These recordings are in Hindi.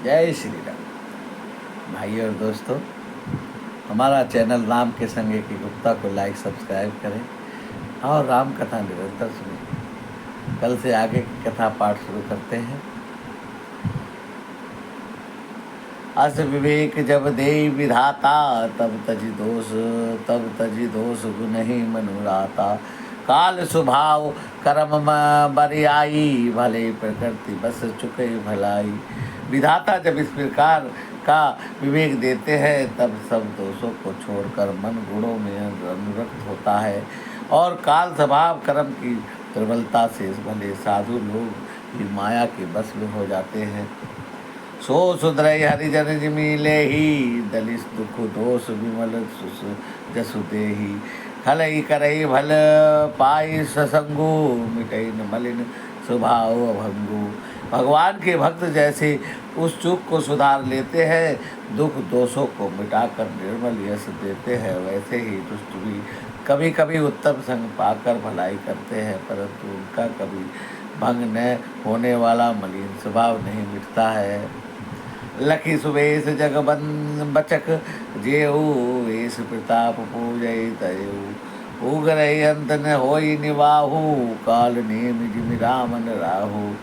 जय श्री राम। भाई और दोस्तों, हमारा चैनल राम के संग की गुप्ता को लाइक सब्सक्राइब करें और राम कथा निरंतर सुनें। कल से आगे की कथा पाठ शुरू करते हैं। अस विवेक जब देई विधाता, तब तजी दोष गुनहि मनुराता। काल स्वभाव कर्म बरियाई, भले प्रकृति बस चुके भलाई। विधाता जब इस प्रकार का विवेक देते हैं तब सब दोषों को छोड़कर मन गुणों में अनुरक्त होता है और काल स्वभाव कर्म की प्रबलता से भले साधु लोग भी माया के बस में हो जाते हैं। सो सुधरई हरिजन जिमिले ही, दलिस दुख दोष विमल जसु देही। खलई करई भल पाई ससंगु, मिटई न मलिन स्वभाव अभंगु। भगवान के भक्त जैसे उस चूक को सुधार लेते हैं, दुख दोषों को मिटाकर निर्मल यश देते हैं, वैसे ही दुष्ट भी कभी कभी उत्तम संग पाकर भलाई करते हैं, परंतु उनका कभी भंग न होने वाला मलिन स्वभाव नहीं मिटता है। लखी सुबेश जग बचक जेऊ, वेश प्रताप पूजय तयऊ। उगरई अंत न होई निवाहु, काल नेम जिमि रामन राहु।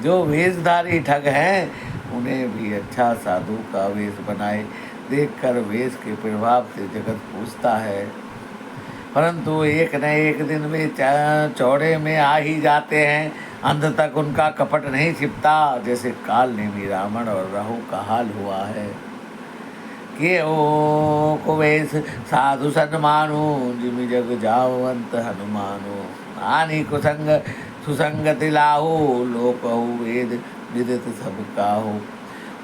जो वेशधारी ठग हैं उन्हें भी अच्छा साधु का वेश बनाए देखकर वेश के प्रभाव से जगत पूछता है, परंतु एक न एक दिन वे चौड़े में आ ही जाते हैं। अंत तक उनका कपट नहीं छिपता, जैसे काल नेमी रावण और राहु का हाल हुआ है। के ओ को वेश साधु सन्मानु, जिमि जग जावंत हनुमानु। आनी कुसंग सुसंगति लाहु, लोकहु वेद विदित सब काहु।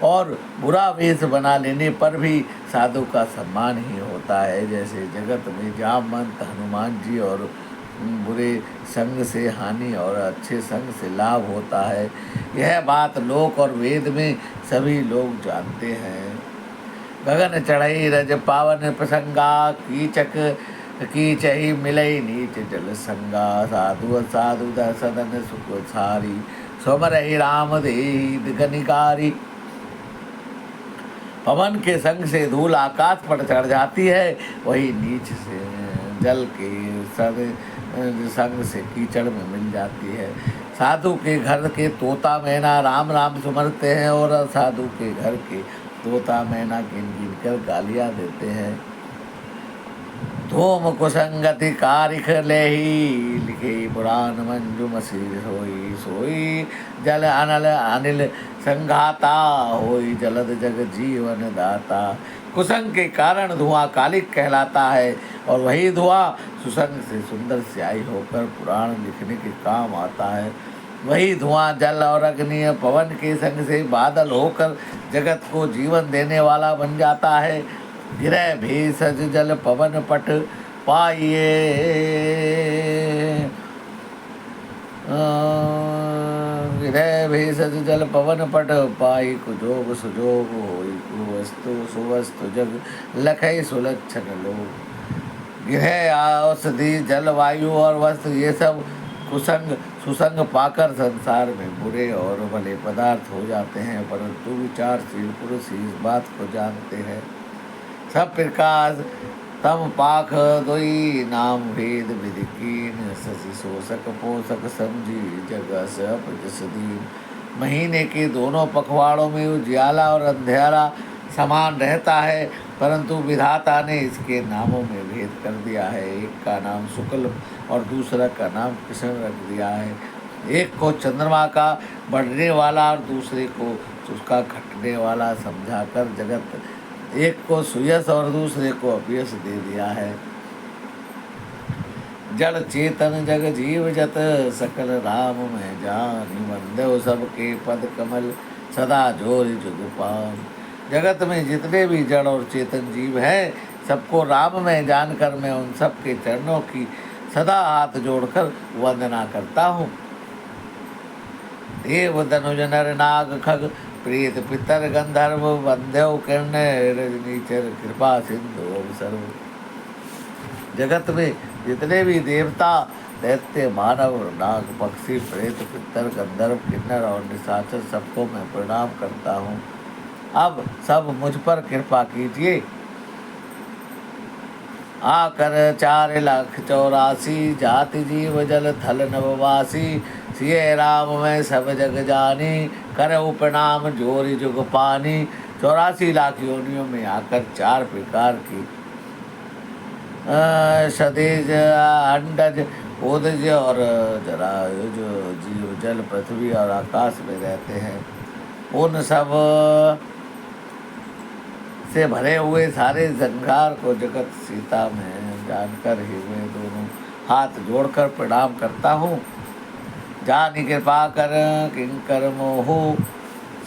और बुरा वेश बना लेने पर भी साधु का सम्मान ही होता है, जैसे जगत में जामवंत हनुमान जी और बुरे संग से हानि और अच्छे संग से लाभ होता है। यह बात लोक और वेद में सभी लोग जानते हैं। गगन चढ़ई रज पावन प्रसंगा, कीचक कीचही मिलई नीच जल संगा। साधु साधु सदन सुख सारी, स्वमरहि राम देहि गनिकारी। पवन के संग से धूल आकाश पर चढ़ जाती है, वही नीच से जल के संग से कीचड़ में मिल जाती है। साधु के घर के तोता मैना राम राम सुमरते हैं और असाधु के घर के तोता मैना गिन गिन कर गालियाँ देते हैं। धूम कुसंगति कारिख लेही, लिखे पुराण मंजू मसीह सोई। सोई जल अनल अनिल संघाता, होई जलद जग जीवन दाता। कुसंग के कारण धुआं कालिक कहलाता है और वही धुआं सुसंग से सुंदर स्याही होकर पुराण लिखने के काम आता है। वही धुआं जल और अग्नि पवन के संग से बादल होकर जगत को जीवन देने वाला बन जाता है। गिरह भेषज जल पवन पट पाइए, गिरह भेषज जल पवन पट पाई। कुजोग सुजोग होई कुवस्तु, सुवस्तु जग लखई सुलक्षण लोग। गिरह औषधि जल वायु और वस्त्र ये सब कुसंग सुसंग पाकर संसार में बुरे और भले पदार्थ हो जाते हैं, परंतु विचारशील पुरुष इस बात को जानते हैं। सब प्रकाश तम पाख दोई, नाम भेद विधि कीन। शशि शोषक पोषक समझी, जग सप जस दीन। महीने के दोनों पखवाड़ों में उजियाला और अंधेरा समान रहता है, परंतु विधाता ने इसके नामों में भेद कर दिया है। एक का नाम शुक्ल और दूसरा का नाम कृष्ण रख दिया है। एक को चंद्रमा का बढ़ने वाला और दूसरे को उसका घटने वाला समझाकर जगत एक को सुयश और दूसरे को अपयश दे दिया है। जड़ चेतन जग जीव जत, सकल राम में जानी। वंदे सबके पद कमल, सदा जोरि जुगपान। जगत में जितने भी जड़ और चेतन जीव हैं, सबको राम में जानकर मैं उन सब के चरणों की सदा हाथ जोड़कर वंदना करता हूँ। देव धनुज नर नाग खग, प्रेत पितर गंधर्व। वंद्यव किरण रजनीचर, कृपा सिंधु सर्व। जगत में जितने भी देवता दैत्य मानव नाग पक्षी प्रेत पितर गंधर्व किन्नर और निशाचर सबको मैं प्रणाम करता हूँ। अब सब मुझ पर कृपा कीजिए। आकर 4,84,00,000 जाति जीव जल थल नववासी। सिय राम मैं सब जग जानी, करहु प्रणाम जोरी जुग पानी। 84 लाख योनियों में आकर 4 प्रकार की सदेज अंडज ओदज और जरायुज जीव जल पृथ्वी और आकाश में रहते हैं, उन सब से भरे हुए सारे जंगार को जगत सीता में जानकर ही मैं दोनों हाथ जोड़कर प्रणाम करता हूँ। जानी कृपा कर किंकर मोहू,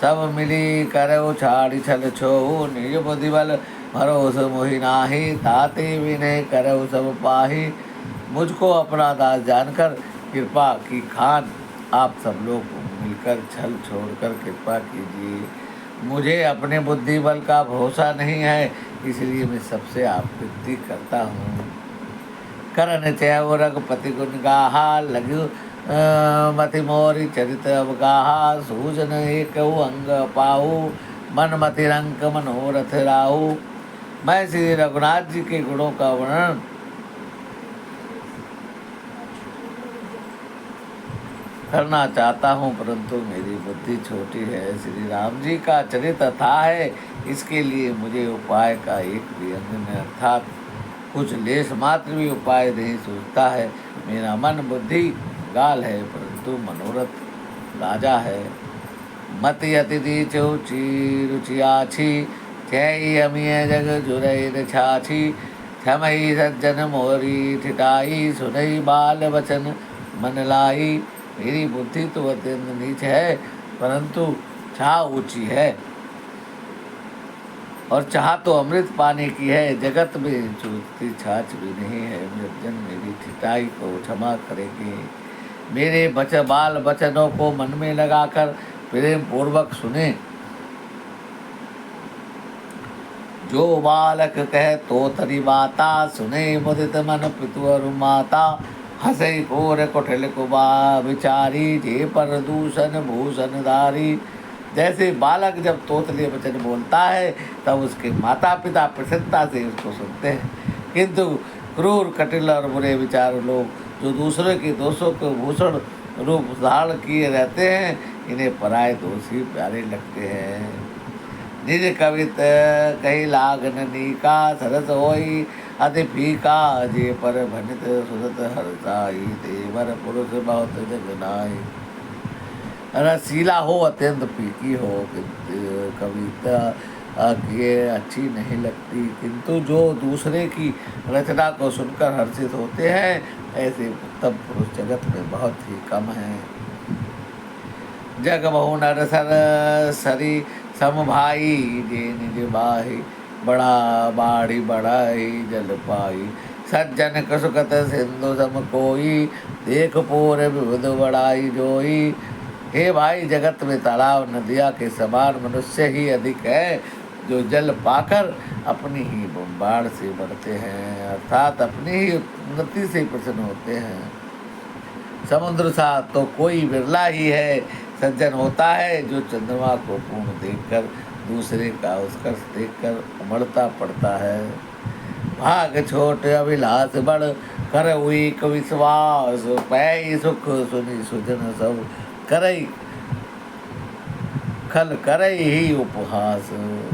सब मिली करौ छाड़ी छल छोहू। निज बुद्धि बल भरोस मोहि नाही, ताते विनय करौ सब पाही। मुझको अपना दास जानकर कृपा की खान आप सब लोग मिलकर छल छोड़कर कृपा कीजिए। मुझे अपने बुद्धि बल का भरोसा नहीं है, इसलिए मैं सबसे आपत्ति करता हूँ। करन चैव रघुपति गुण गाहा, लघु मति मोरी चरित अवगाहा। सूजन एक अंग पाऊ, मन मति रंक मनोरथ राहु। मैं श्री रघुनाथ जी के गुणों का वर्णन करना चाहता हूँ, परंतु मेरी बुद्धि छोटी है। श्री राम जी का चरित्र अथाह है, इसके लिए मुझे उपाय का एक भी अंग में अर्थात कुछ लेश मात्र भी उपाय नहीं सूझता है। मेरा मन बुद्धि गाल है, परंतु मनोरथ राजा है। मति अति दीचो रुचि आछी, छई अमिय जग जुरई छाछी। क्षमई सज्जन मोरी ठिठाई, सुनई बाल वचन मन लाई। मेरी बुद्धि तो अत्यंत नीच है, परंतु चाह ऊंची है, और चाह तो अमृत पाने की है। जगत में चूकती छाछ भी नहीं है। निर्जन मेरी ठिठाई को क्षमा करेगी। मेरे बाल वचनों को मन में लगाकर प्रेम पूर्वक सुने। जो बालक कह तो तरी बाता, सुने मुदित मन पितु अरु माता। हंसे कोर कुटिल कुबा विचारी, जे पर दूषण भूषण धारी। जैसे बालक जब तोतले वचन बोलता है तब उसके माता पिता प्रसन्नता से उसको सुनते हैं, किंतु क्रूर कटिल और बुरे विचार लोग जो दूसरे के दोषों को भूषण रूप धारण किए रहते हैं, इन्हें पराये दोष ही प्यारे लगते हैं। निज कवित कही लागन नीका, सरस होई अति फीका। जे पर भनित सुरत हरसाई, देवर पुरुष बहुत जगनाई। रसीला हो अत्यंत फीकी हो, कविता ये अच्छी नहीं लगती, किंतु जो दूसरे की रचना को सुनकर हर्षित होते हैं, ऐसे उत्तम पुरुष जगत में बहुत ही कम हैं। जग बहु नर सर सरी समभाई, जे निज बाही बड़ा बाड़ी बढ़ाई जल पाई। सज्जन कसुकत सिंधु सम कोई, देख पोर विविध बड़ाई जोई। हे भाई, जगत में तालाब नदिया के समान मनुष्य ही अधिक है, जो जल पाकर अपनी ही बाढ़ से बढ़ते हैं, अर्थात अपनी ही उन्नति से प्रसन्न होते हैं। समुद्र सा तो कोई बिरला ही है सज्जन होता है, जो चंद्रमा को पूर्ण देखकर दूसरे का उत्कर्ष देखकर उमड़ता पड़ता है। भाग छोट अभिलाष बड़, कर हुई विश्वास। पै सुख सुनी सुजन सब, करई खल करई ही उपहास।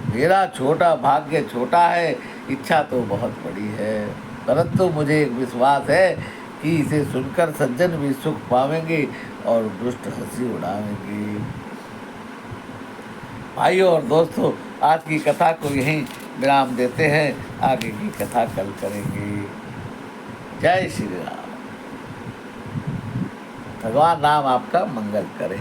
मेरा छोटा भाग्य छोटा है, इच्छा तो बहुत बड़ी है, परंतु मुझे एक विश्वास है कि इसे सुनकर सज्जन भी सुख पावेंगे और दुष्ट हंसी उड़ावेंगे। भाइयों और दोस्तों, आज की कथा को यहीं विराम देते हैं, आगे की कथा कल करेंगे। जय श्री राम। भगवान राम आपका मंगल करे।